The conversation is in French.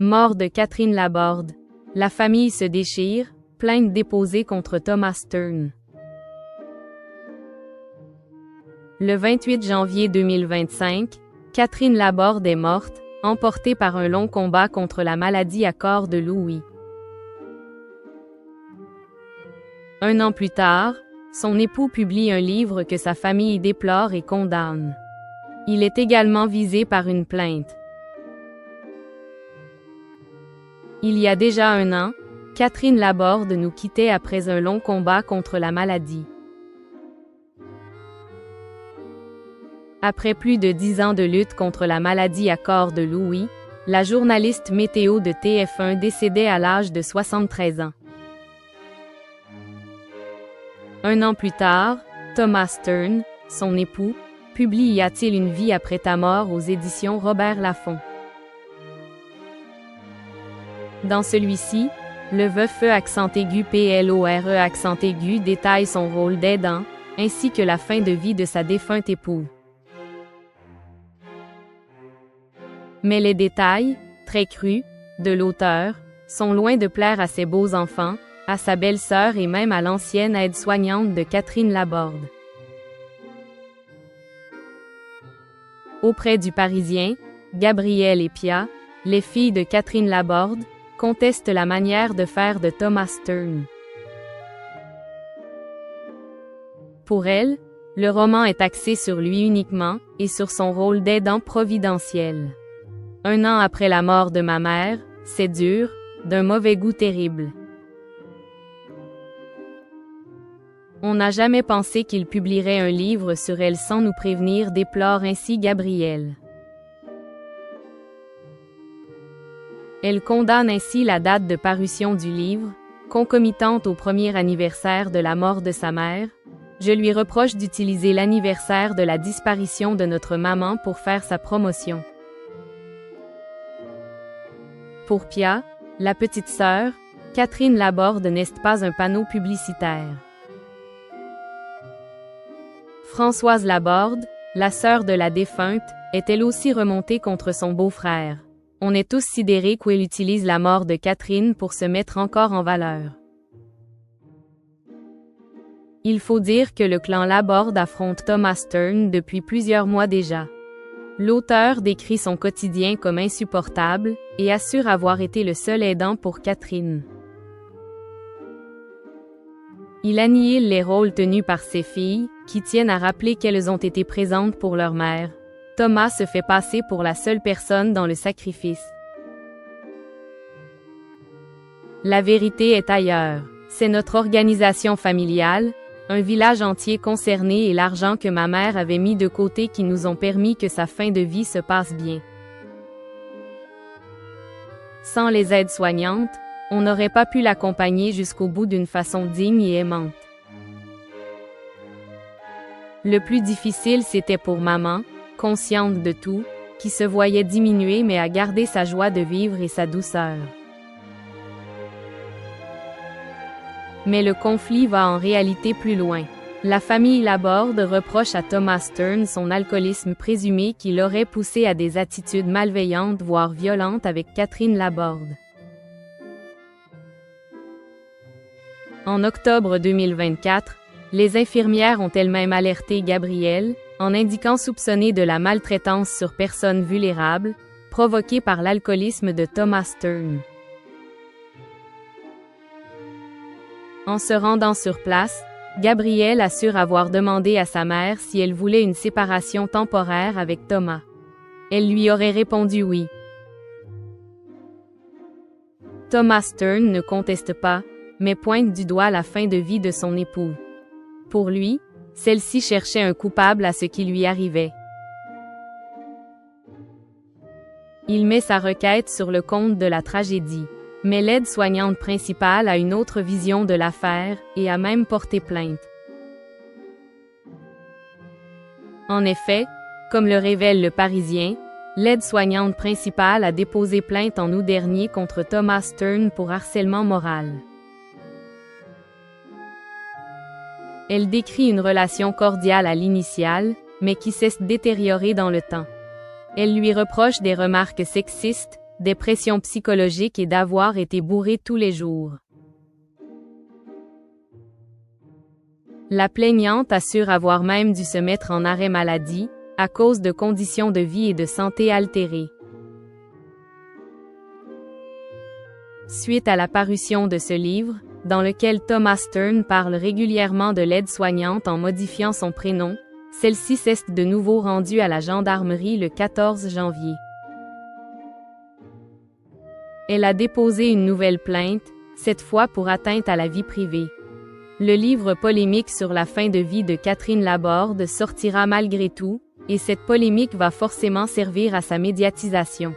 Mort de Catherine Laborde. La famille se déchire, plainte déposée contre Thomas Stern. Le 28 janvier 2025, Catherine Laborde est morte, emportée par un long combat contre la maladie à corps de Louis. Un an plus tard, son époux publie un livre que sa famille déplore et condamne. Il est également visé par une plainte. Il y a déjà un an, Catherine Laborde nous quittait après un long combat contre la maladie. Après plus de 10 ans de lutte contre la maladie à corps de Louis, la journaliste météo de TF1 décédait à l'âge de 73 ans. Un an plus tard, Thomas Stern, son époux, publie Y a-t-il une vie après ta mort aux éditions Robert Laffont. Dans celui-ci, le veuf accent aigu PLORE accent aigu détaille son rôle d'aidant, ainsi que la fin de vie de sa défunte épouse. Mais les détails, très crus, de l'auteur, sont loin de plaire à ses beaux enfants, à sa belle-sœur et même à l'ancienne aide-soignante de Catherine Laborde. Auprès du Parisien, Gabrielle et Pia, les filles de Catherine Laborde, contestent la manière de faire de Thomas Stern. Pour elle, le roman est axé sur lui uniquement, et sur son rôle d'aidant providentiel. Un an après la mort de ma mère, c'est dur, d'un mauvais goût terrible. On n'a jamais pensé qu'il publierait un livre sur elle sans nous prévenir, déplore ainsi Gabrielle. Elle condamne ainsi la date de parution du livre, concomitante au premier anniversaire de la mort de sa mère. Je lui reproche d'utiliser l'anniversaire de la disparition de notre maman pour faire sa promotion. Pour Pia, la petite sœur, Catherine Laborde n'est pas un panneau publicitaire. Françoise Laborde, la sœur de la défunte, est elle aussi remontée contre son beau-frère. On est tous sidérés qu'elle utilise la mort de Catherine pour se mettre encore en valeur. Il faut dire que le clan Laborde affronte Thomas Stern depuis plusieurs mois déjà. L'auteur décrit son quotidien comme insupportable, et assure avoir été le seul aidant pour Catherine. Il annihile les rôles tenus par ses filles, qui tiennent à rappeler qu'elles ont été présentes pour leur mère. Thomas se fait passer pour la seule personne dans le sacrifice. La vérité est ailleurs. C'est notre organisation familiale, un village entier concerné et l'argent que ma mère avait mis de côté qui nous ont permis que sa fin de vie se passe bien. Sans les aides-soignantes, on n'aurait pas pu l'accompagner jusqu'au bout d'une façon digne et aimante. Le plus difficile c'était pour maman, consciente de tout, qui se voyait diminuer mais a gardé sa joie de vivre et sa douceur. Mais le conflit va en réalité plus loin. La famille Laborde reproche à Thomas Stern son alcoolisme présumé qui l'aurait poussé à des attitudes malveillantes voire violentes avec Catherine Laborde. En octobre 2024, les infirmières ont elles-mêmes alerté Gabrielle, en indiquant soupçonner de la maltraitance sur personnes vulnérables, provoquée par l'alcoolisme de Thomas Stern. En se rendant sur place, Gabrielle assure avoir demandé à sa mère si elle voulait une séparation temporaire avec Thomas. Elle lui aurait répondu oui. Thomas Stern ne conteste pas, mais pointe du doigt la fin de vie de son époux. Pour lui, celle-ci cherchait un coupable à ce qui lui arrivait. Il met sa requête sur le compte de la tragédie. Mais l'aide-soignante principale a une autre vision de l'affaire, et a même porté plainte. En effet, comme le révèle le Parisien, l'aide-soignante principale a déposé plainte en août dernier contre Thomas Stern pour harcèlement moral. Elle décrit une relation cordiale à l'initiale, mais qui s'est détériorée dans le temps. Elle lui reproche des remarques sexistes, des pressions psychologiques et d'avoir été bourrée tous les jours. La plaignante assure avoir même dû se mettre en arrêt maladie, à cause de conditions de vie et de santé altérées. Suite à la parution de ce livre, dans lequel Thomas Stern parle régulièrement de l'aide-soignante en modifiant son prénom, celle-ci s'est de nouveau rendue à la gendarmerie le 14 janvier. Elle a déposé une nouvelle plainte, cette fois pour atteinte à la vie privée. Le livre polémique sur la fin de vie de Catherine Laborde sortira malgré tout, et cette polémique va forcément servir à sa médiatisation.